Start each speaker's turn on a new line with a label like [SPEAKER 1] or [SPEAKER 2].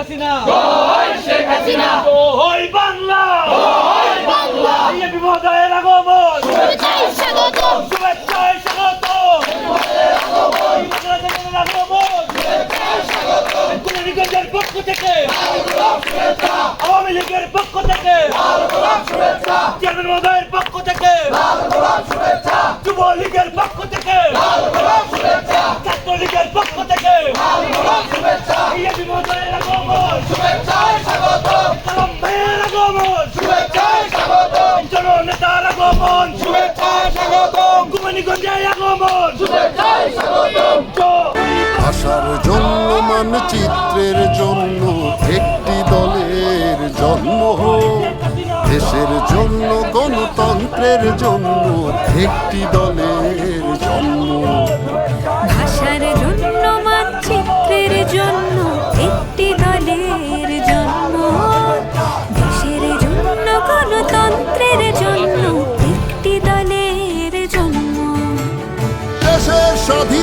[SPEAKER 1] হাসিনা জয় শেখ হাসিনা জয় বাংলা জয় বাংলা এই বিমোদয়ের আগমন শুভেচ্ছায় স্বাগতম শুভেচ্ছায় স্বাগতম বাংলাদেশের আগমন শুভেচ্ছায় স্বাগতম কুমারীগঞ্জের পক্ষ থেকে শুভেচ্ছা আওয়ামী লীগের পক্ষ থেকে শুভেচ্ছা চেয়ারম্যান মহোদয়ের পক্ষ থেকে শুভেচ্ছা যুব লীগের পক্ষ থেকে শুভেচ্ছা ছাত্রলীগের পক্ষ থেকে শুভেচ্ছা এই বিমোদয়ের আগমন শুভেচ্ছায় স্বাগতম কালাম ভাইয়ের আগমন শুভেচ্ছায় স্বাগতম জননেতার আগমন শুভেচ্ছায় স্বাগতম কুমারীগঞ্জের আগমন শুভেচ্ছায় স্বাগতম
[SPEAKER 2] ভাষার জন্য মানচিত্রের জন্য একটি দলের জন্ম হোক, দেশের জন্য গণতন্ত্রের জন্য একটি দলের জন্ম।
[SPEAKER 3] ভাষার জন্য মানচিত্রের জন্য একটি দলের জন্ম, দেশের জন্য গণতন্ত্রের জন্য একটি দলের জন্ম।
[SPEAKER 2] দেশের স্বাধীন